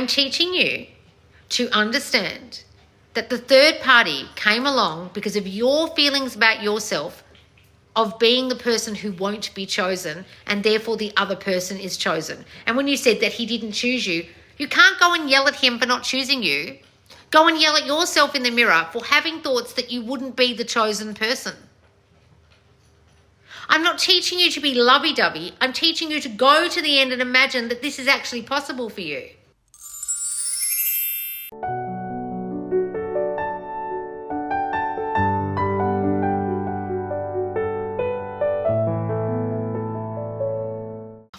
I'm teaching you to understand that the third party came along because of your feelings about yourself of being the person who won't be chosen, and therefore the other person is chosen. And when you said that he didn't choose you, you can't go and yell at him for not choosing you. Go and yell at yourself in the mirror for having thoughts that you wouldn't be the chosen person. I'm not teaching you to be lovey-dovey. I'm teaching you to go to the end and imagine that this is actually possible for you.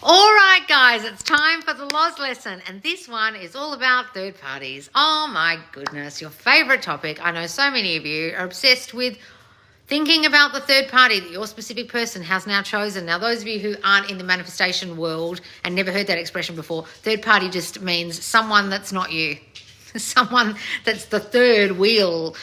All right, guys, it's time for the Loz lesson, and this one is all about third parties. Oh my goodness, your favorite topic. I know so many of you are obsessed with thinking about the third party that your specific person has now chosen. Now, those of you who aren't in the manifestation world and never heard that expression before, third party just means someone that's not you, someone that's the third wheel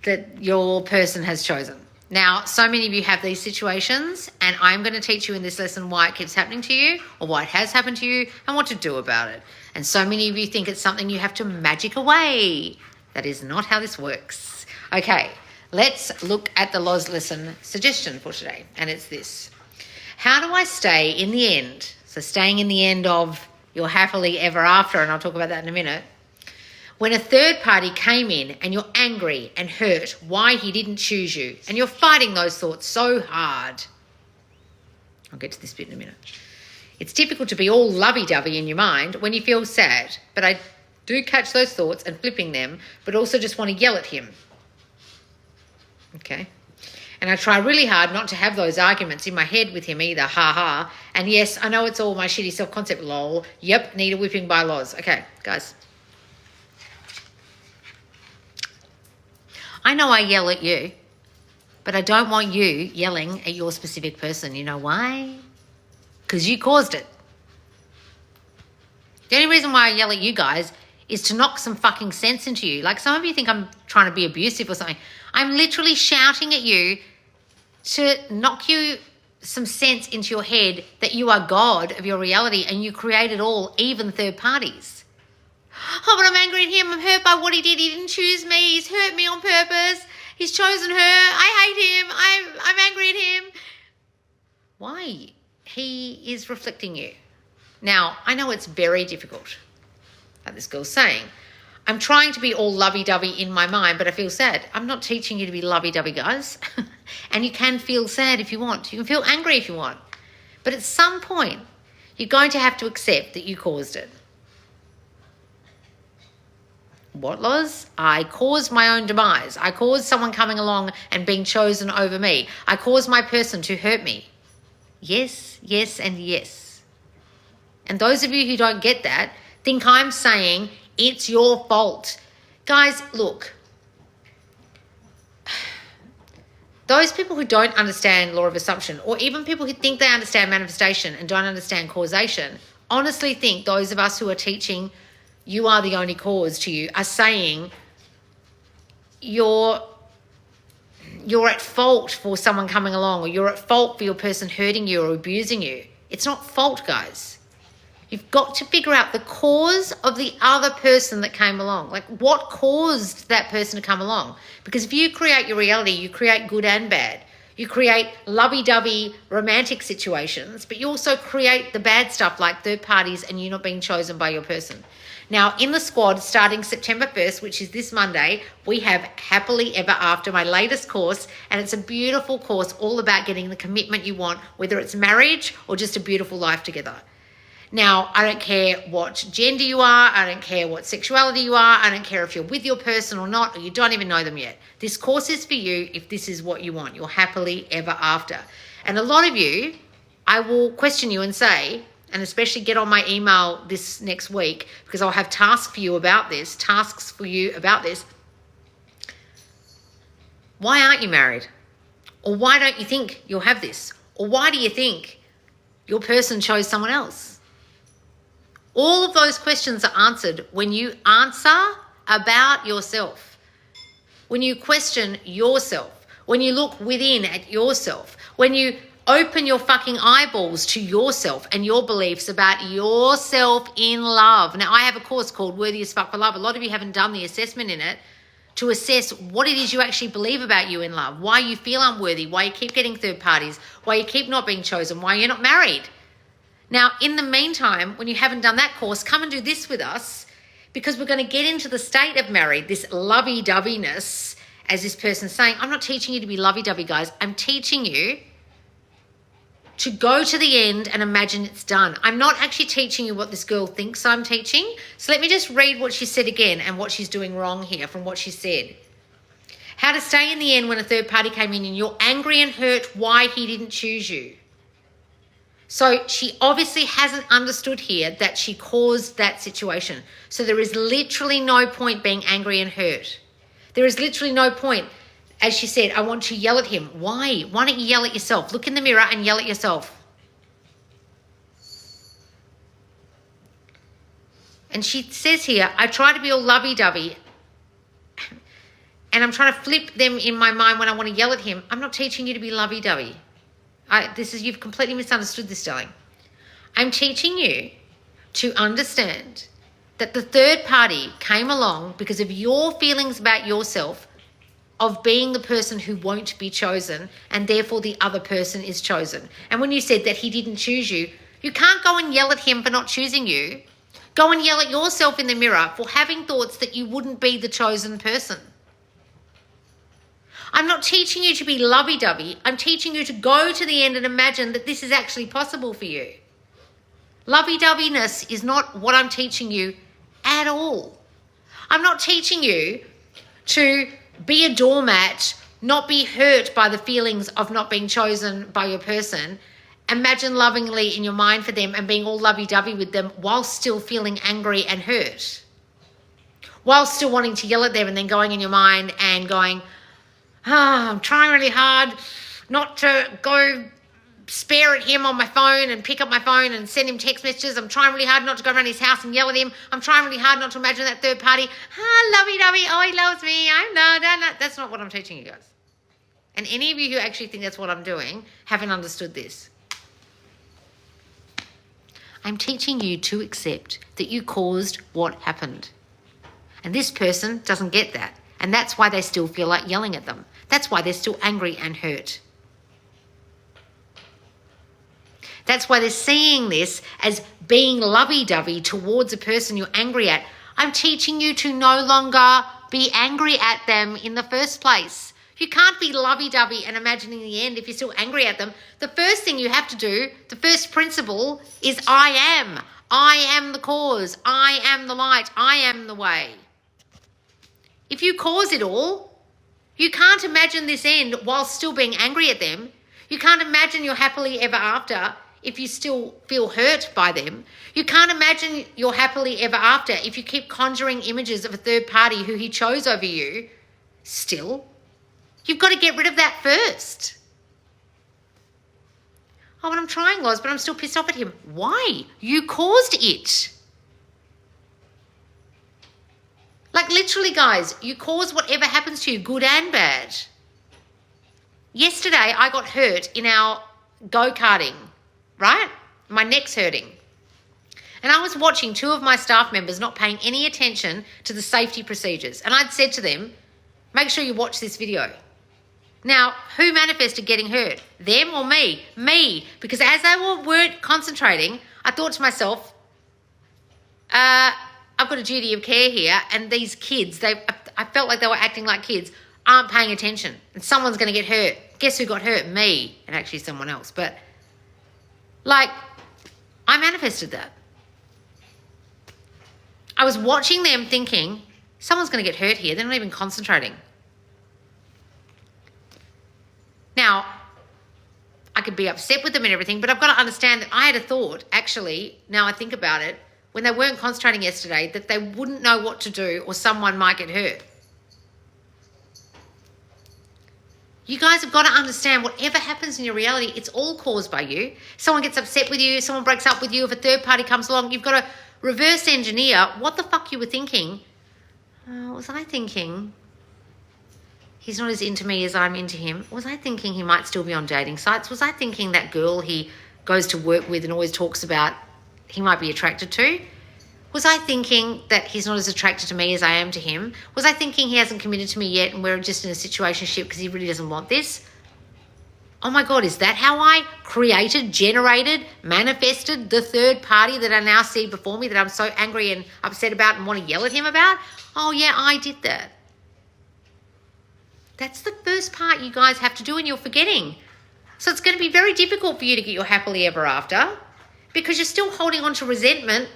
that your person has chosen. Now, so many of you have these situations, and I'm going to teach you in this lesson why it keeps happening to you, or why it has happened to you, and what to do about it. And so many of you think it's something you have to magic away. That is not how this works. Okay, let's look at the Loz lesson suggestion for today, and it's this. How do I stay in the end? So staying in the end of your happily ever after, and I'll talk about that in a minute. When a third party came in and you're angry and hurt why he didn't choose you, and you're fighting those thoughts so hard. I'll get to this bit in a minute. It's difficult to be all lovey-dovey in your mind when you feel sad, but I do catch those thoughts and flipping them, but also just want to yell at him. Okay? And I try really hard not to have those arguments in my head with him either, ha. And yes, I know it's all my shitty self-concept, lol. Yep, need a whipping by Loz. Okay, guys. I know I yell at you, but I don't want you yelling at your specific person. You know why? Because you caused it. The only reason why I yell at you guys is to knock some fucking sense into you. Like, some of you think I'm trying to be abusive or something. I'm literally shouting at you to knock you some sense into your head that you are God of your reality and you create it all, even third parties. Oh, but I'm angry at him. I'm hurt by what he did. He didn't choose me. He's hurt me on purpose. He's chosen her. I hate him. I'm angry at him. Why? He is reflecting you. Now, I know it's very difficult, like this girl's saying. I'm trying to be all lovey-dovey in my mind, but I feel sad. I'm not teaching you to be lovey-dovey, guys. And you can feel sad if you want. You can feel angry if you want. But at some point, you're going to have to accept that you caused it. What, Loz? I caused my own demise. I caused someone coming along and being chosen over me. I caused my person to hurt me. Yes, yes, and yes. And those of you who don't get that think I'm saying it's your fault. Guys, look. Those people who don't understand law of assumption, or even people who think they understand manifestation and don't understand causation, honestly think those of us who are teaching you are the only cause to you are saying you're at fault for someone coming along, or you're at fault for your person hurting you or abusing you. It's not fault, guys. You've got to figure out the cause of the other person that came along. Like, what caused that person to come along? Because if you create your reality, you create good and bad. You create lovey-dovey romantic situations, but you also create the bad stuff like third parties and you not being chosen by your person. Now, in the squad, starting September 1st, which is this Monday, we have Happily Ever After, my latest course, and it's a beautiful course all about getting the commitment you want, whether it's marriage or just a beautiful life together. Now, I don't care what gender you are, I don't care what sexuality you are, I don't care if you're with your person or not, or you don't even know them yet. This course is for you if this is what you want, your happily ever after. And a lot of you, I will question you and say, and especially get on my email this next week, because I'll have tasks for you about this. Why aren't you married? Or why don't you think you'll have this? Or why do you think your person chose someone else? All of those questions are answered when you answer about yourself, when you question yourself, when you look within at yourself, when you open your fucking eyeballs to yourself and your beliefs about yourself in love. Now, I have a course called Worthy as Fuck for Love. A lot of you haven't done the assessment in it to assess what it is you actually believe about you in love, why you feel unworthy, why you keep getting third parties, why you keep not being chosen, why you're not married. Now, in the meantime, when you haven't done that course, come and do this with us, because we're going to get into the state of married, this lovey-doveyness, as this person's saying. I'm not teaching you to be lovey-dovey, guys. I'm teaching you to go to the end and imagine it's done. I'm not actually teaching you what this girl thinks I'm teaching. So let me just read what she said again and what she's doing wrong here from what she said. How to stay in the end when a third party came in and you're angry and hurt why he didn't choose you. So she obviously hasn't understood here that she caused that situation. So there is literally no point being angry and hurt. There is literally no point. As she said, I want to yell at him. Why? Why don't you yell at yourself? Look in the mirror and yell at yourself. And she says here, I try to be all lovey-dovey and I'm trying to flip them in my mind when I want to yell at him. I'm not teaching you to be lovey-dovey. You've completely misunderstood this, darling. I'm teaching you to understand that the third party came along because of your feelings about yourself of being the person who won't be chosen, and therefore the other person is chosen. And when you said that he didn't choose you, you can't go and yell at him for not choosing you. Go and yell at yourself in the mirror for having thoughts that you wouldn't be the chosen person. I'm not teaching you to be lovey-dovey. I'm teaching you to go to the end and imagine that this is actually possible for you. Lovey-doveyness is not what I'm teaching you at all. I'm not teaching you to be a doormat, not be hurt by the feelings of not being chosen by your person. Imagine lovingly in your mind for them and being all lovey-dovey with them while still feeling angry and hurt. While still wanting to yell at them and then going in your mind and going, I'm trying really hard not to go spare at him on my phone and pick up my phone and send him text messages. I'm trying really hard not to go around his house and yell at him. I'm trying really hard not to imagine that third party. Lovey-dovey, oh, he loves me. That's not what I'm teaching you guys. And any of you who actually think that's what I'm doing haven't understood this. I'm teaching you to accept that you caused what happened. And this person doesn't get that. And that's why they still feel like yelling at them. That's why they're still angry and hurt. That's why they're seeing this as being lovey-dovey towards a person you're angry at. I'm teaching you to no longer be angry at them in the first place. You can't be lovey-dovey and imagining the end if you're still angry at them. The first thing you have to do, the first principle is I am. I am the cause. I am the light. I am the way. If you cause it all, you can't imagine this end while still being angry at them. You can't imagine your happily ever after if you still feel hurt by them. You can't imagine your happily ever after if you keep conjuring images of a third party who he chose over you still. You've got to get rid of that first. Oh, but I'm trying, Loz, but I'm still pissed off at him. Why? You caused it. Like literally, guys, you cause whatever happens to you, good and bad. Yesterday, I got hurt in our go-karting, right? My neck's hurting. And I was watching two of my staff members not paying any attention to the safety procedures. And I'd said to them, make sure you watch this video. Now, who manifested getting hurt? Them or me? Me. Because as they weren't concentrating, I thought to myself, I've got a duty of care here, and these kids, I felt like they were acting like kids, aren't paying attention, and someone's going to get hurt. Guess who got hurt? Me, and actually someone else. But, like, I manifested that. I was watching them thinking, someone's going to get hurt here. They're not even concentrating. Now, I could be upset with them and everything, but I've got to understand that I had a thought, actually, now I think about it, when they weren't concentrating yesterday, that they wouldn't know what to do or someone might get hurt. You guys have got to understand whatever happens in your reality, it's all caused by you. Someone gets upset with you, someone breaks up with you, if a third party comes along, you've got to reverse engineer what the fuck you were thinking. What was I thinking? he's not as into me as I'm into him? Was I thinking he might still be on dating sites? Was I thinking that girl he goes to work with and always talks about he might be attracted to? Was I thinking that he's not as attracted to me as I am to him? Was I thinking he hasn't committed to me yet and we're just in a situationship because he really doesn't want this? Oh my God, is that how I created, generated, manifested the third party that I now see before me that I'm so angry and upset about and want to yell at him about? Oh yeah, I did that. That's the first part you guys have to do and you're forgetting. So it's going to be very difficult for you to get your happily ever after because you're still holding on to resentment,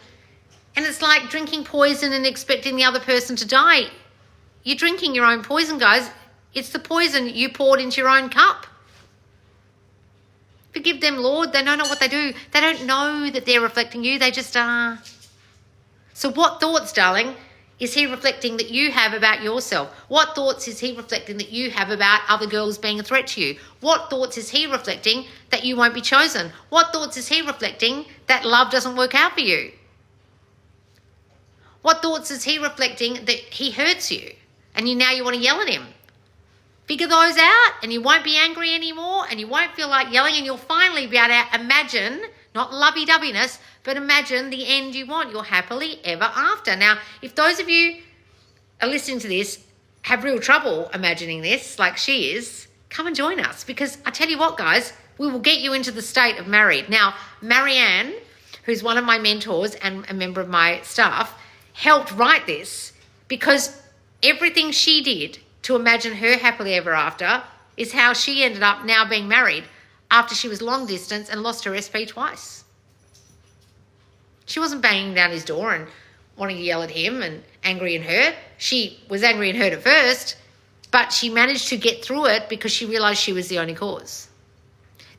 and it's like drinking poison and expecting the other person to die. You're drinking your own poison, guys. It's the poison you poured into your own cup. Forgive them, Lord. They don't know what they do. They don't know that they're reflecting you. They just are. So what thoughts, darling, is he reflecting that you have about yourself? What thoughts is he reflecting that you have about other girls being a threat to you? What thoughts is he reflecting that you won't be chosen? What thoughts is he reflecting that love doesn't work out for you? What thoughts is he reflecting that he hurts you and now you want to yell at him? Figure those out and you won't be angry anymore and you won't feel like yelling, and you'll finally be able to imagine, not lovey-doveyness, but imagine the end you want, your happily ever after. Now, if those of you are listening to this have real trouble imagining this like she is, come and join us, because I tell you what, guys, we will get you into the state of married. Now, Marianne, who's one of my mentors and a member of my staff, helped write this because everything she did to imagine her happily ever after is how she ended up now being married after she was long distance and lost her SP twice. She wasn't banging down his door and wanting to yell at him and angry and hurt. She was angry and hurt at first, but she managed to get through it because she realised she was the only cause.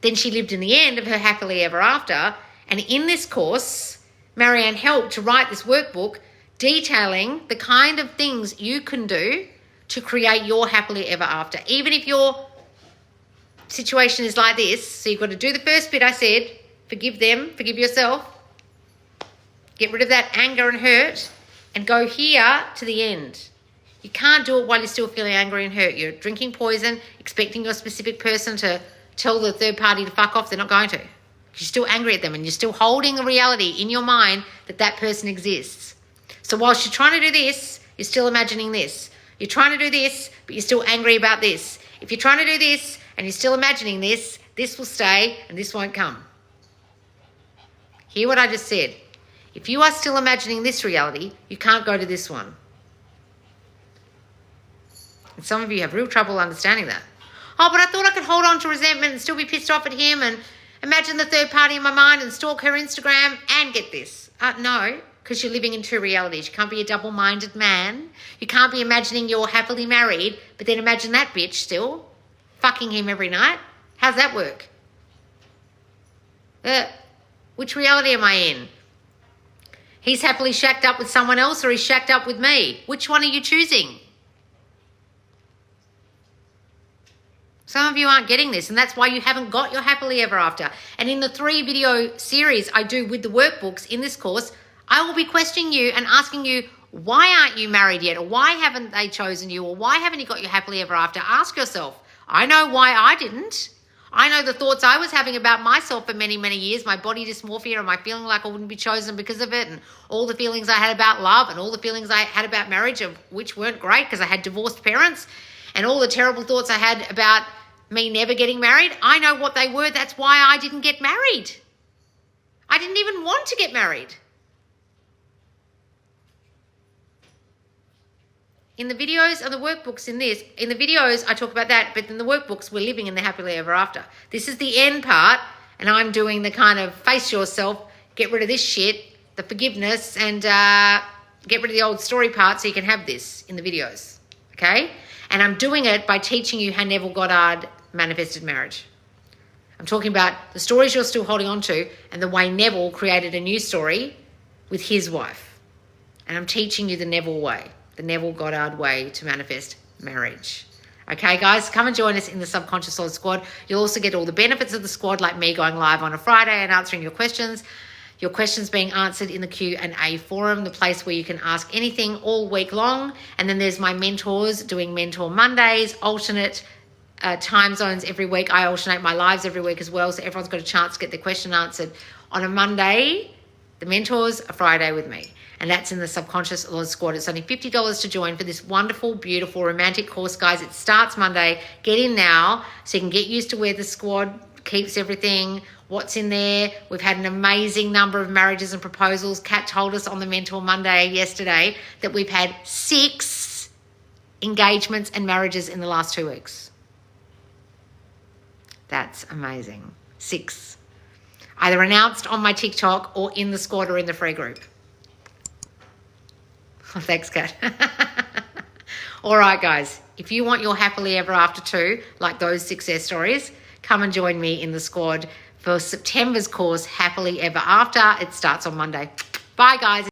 Then she lived in the end of her happily ever after, and in this course, Marianne helped to write this workbook detailing the kind of things you can do to create your happily ever after. Even if your situation is like this, so you've got to do the first bit I said, forgive them, forgive yourself, get rid of that anger and hurt, and go here to the end. You can't do it while you're still feeling angry and hurt. You're drinking poison, expecting your specific person to tell the third party to fuck off. They're not going to. You're still angry at them and you're still holding the reality in your mind that that person exists. So whilst you're trying to do this, you're still imagining this. You're trying to do this, but you're still angry about this. If you're trying to do this and you're still imagining this, this will stay and this won't come. Hear what I just said. If you are still imagining this reality, you can't go to this one. And some of you have real trouble understanding that. Oh, but I thought I could hold on to resentment and still be pissed off at him and imagine the third party in my mind and stalk her Instagram and get this. No, because you're living in two realities. You can't be a double-minded man. You can't be imagining you're happily married, but then imagine that bitch still fucking him every night. How's that work? Which reality am I in? He's happily shacked up with someone else, or he's shacked up with me. Which one are you choosing? Some of you aren't getting this, and that's why you haven't got your happily ever after. And in the 3 video series I do with the workbooks in this course, I will be questioning you and asking you, why aren't you married yet? Or why haven't they chosen you? Or why haven't you got your happily ever after? Ask yourself. I know why I didn't. I know the thoughts I was having about myself for many, many years, my body dysmorphia and my feeling like I wouldn't be chosen because of it, and all the feelings I had about love and all the feelings I had about marriage, of which weren't great because I had divorced parents, and all the terrible thoughts I had about me never getting married. I know what they were. That's why I didn't get married. I didn't even want to get married. In the videos and the workbooks in the videos I talk about that, but in the workbooks we're living in the happily ever after. This is the end part, and I'm doing the kind of face yourself, get rid of this shit, the forgiveness, and get rid of the old story part so you can have this in the videos, okay? And I'm doing it by teaching you how Neville Goddard manifested marriage. I'm talking about the stories you're still holding on to and the way Neville created a new story with his wife. And I'm teaching you the Neville way. The Neville Goddard way to manifest marriage. Okay, guys, come and join us in the Subconscious Soul Squad. You'll also get all the benefits of the squad, like me going live on a Friday and answering your questions. Your questions being answered in the Q&A forum, the place where you can ask anything all week long. And then there's my mentors doing Mentor Mondays, alternate time zones every week. I alternate my lives every week as well, so everyone's got a chance to get their question answered on a Monday. The mentors, a Friday with me. And that's in the Subconscious Laws Squad. It's only $50 to join for this wonderful, beautiful, romantic course, guys. It starts Monday. Get in now so you can get used to where the squad keeps everything, what's in there. We've had an amazing number of marriages and proposals. Kat told us on the Mentor Monday yesterday that we've had 6 engagements and marriages in the last 2 weeks. That's amazing. 6. Either announced on my TikTok or in the squad or in the free group. Oh, thanks, Kat. All right, guys. If you want your happily ever after too, like those success stories, come and join me in the squad for September's course, Happily Ever After. It starts on Monday. Bye, guys.